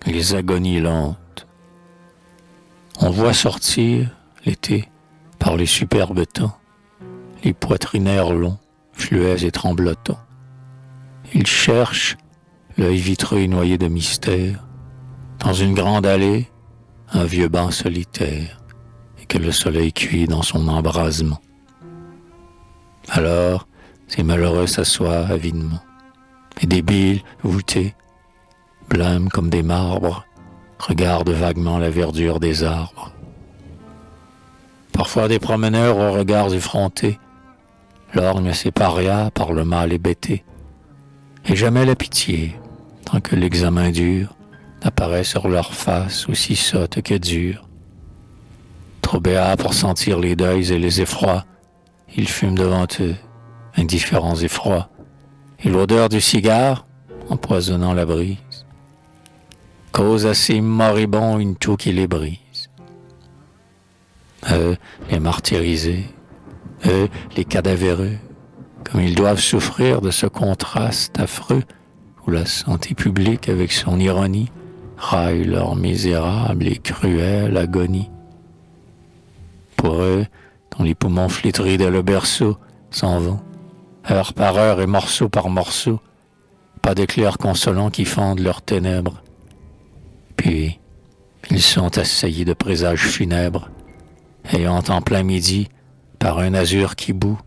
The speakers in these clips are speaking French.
les agonies lentes. On voit sortir, l'été, par les superbes temps, les poitrinaires longs, fluets et tremblotants. Ils cherchent, l'œil vitreux et noyé de mystère, dans une grande allée, un vieux banc solitaire, et que le soleil cuit dans son embrasement. Alors, ces malheureux s'assoient avidement, et débiles, voûtés, blêmes comme des marbres, regardent vaguement la verdure des arbres. Parfois des promeneurs aux regards effrontés lorgnent ces parias par le mal hébété, et jamais la pitié, tant que l'examen dure, n'apparaît sur leur face aussi sotte que dure. Trop béats pour sentir les deuils et les effrois, ils fument devant eux, indifférents et froids, et l'odeur du cigare, empoisonnant la brise, cause à ces moribonds une toux qui les brise. Eux, les martyrisés, eux, les cadavéreux, comme ils doivent souffrir de ce contraste affreux où la santé publique, avec son ironie, raille leur misérable et cruelle agonie. Pour eux, dont les poumons flétris dès le berceau s'en vont, heure par heure et morceau par morceau, pas d'éclairs consolants qui fendent leurs ténèbres. Puis, ils sont assaillis de présages funèbres, ayant en plein midi, par un azur qui bout,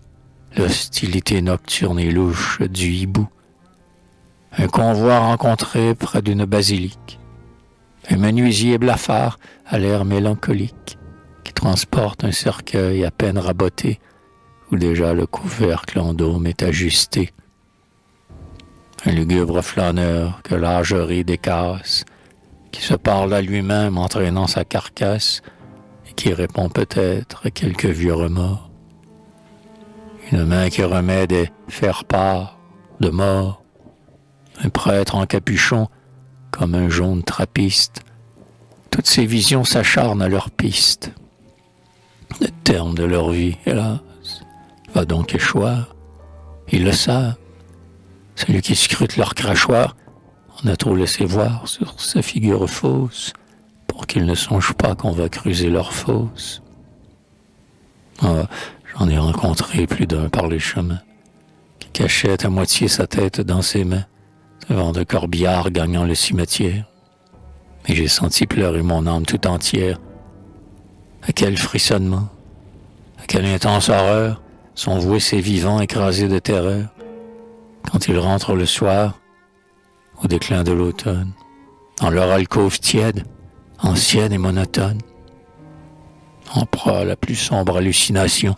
l'hostilité nocturne et louche du hibou. Un convoi rencontré près d'une basilique, un menuisier blafard à l'air mélancolique, qui transporte un cercueil à peine raboté, où déjà le couvercle en dôme est ajusté. Un lugubre flâneur que l'âgerie décasse, qui se parle à lui-même entraînant sa carcasse, et qui répond peut-être à quelques vieux remords. Une main qui remet des faire-part de mort, un prêtre en capuchon comme un jaune trappiste. Toutes ces visions s'acharnent à leur piste. Le terme de leur vie, hélas, va donc échoir. Ils le savent. Celui qui scrute leur crachoir en a trop laissé voir sur sa figure fausse pour qu'ils ne songent pas qu'on va creuser leur fosse. Ah, j'en ai rencontré plus d'un par les chemins qui cachait à moitié sa tête dans ses mains devant de corbillards gagnant le cimetière. Et j'ai senti pleurer mon âme tout entière. À quel frissonnement, à quelle intense horreur sont voués ces vivants écrasés de terreur quand ils rentrent le soir au déclin de l'automne, dans leur alcôve tiède, ancienne et monotone, en proie à la plus sombre hallucination,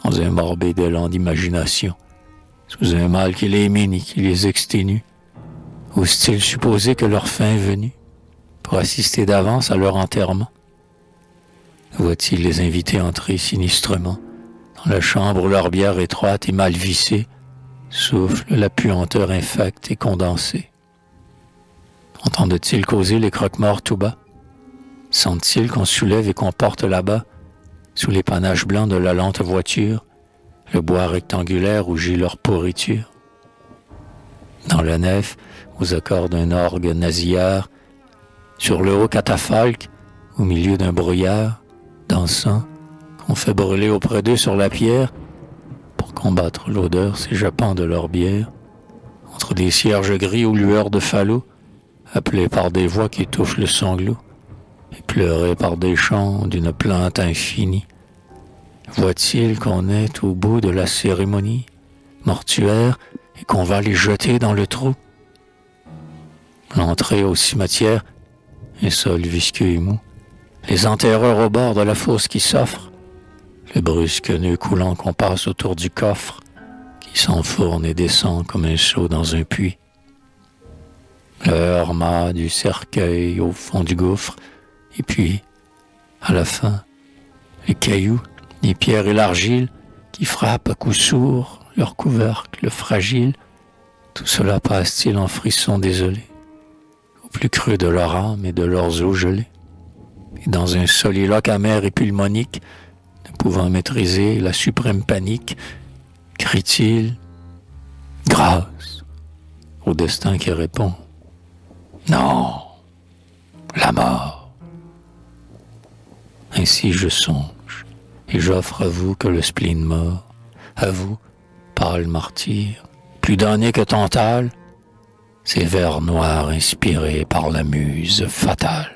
dans un morbide élan d'imagination, sous un mal qui les mine et qui les exténue. Osent-ils supposer que leur fin est venue pour assister d'avance à leur enterrement? Voit-il les invités entrer sinistrement dans la chambre où leur bière étroite et mal vissée souffle la puanteur infecte et condensée? Entendent-ils causer les croque-morts tout bas? Sentent-ils qu'on soulève et qu'on porte là-bas, sous les panaches blancs de la lente voiture, le bois rectangulaire où gît leur pourriture? Dans la nef, aux accords d'un orgue nasillard, sur le haut catafalque, au milieu d'un brouillard, dansant, qu'on fait brûler auprès d'eux sur la pierre, pour combattre l'odeur s'échappant de leur bière, entre des cierges gris aux lueurs de falots, appelés par des voix qui étouffent le sanglot, et pleurés par des chants d'une plainte infinie. Voit-il qu'on est au bout de la cérémonie mortuaire et qu'on va les jeter dans le trou? L'entrée au cimetière, un sol visqueux et mou, les enterreurs au bord de la fosse qui s'offre, le brusque nœud coulant qu'on passe autour du coffre, qui s'enfourne et descend comme un seau dans un puits. Le heurement du cercueil au fond du gouffre, et puis, à la fin, les cailloux, les pierres et l'argile qui frappent à coups sourds leur couvercle fragile, tout cela passe-t-il en frissons désolés, au plus creux de leur âme et de leurs os gelés, et dans un soliloque amer et pulmonique, ne pouvant maîtriser la suprême panique, crie-t-il « Grâce !» au destin qui répond « Non !» mort. Ainsi je songe, et j'offre à vous que le spleen mort, à vous, pâle martyr, plus damné que Tantale, ces vers noirs inspirés par la muse fatale.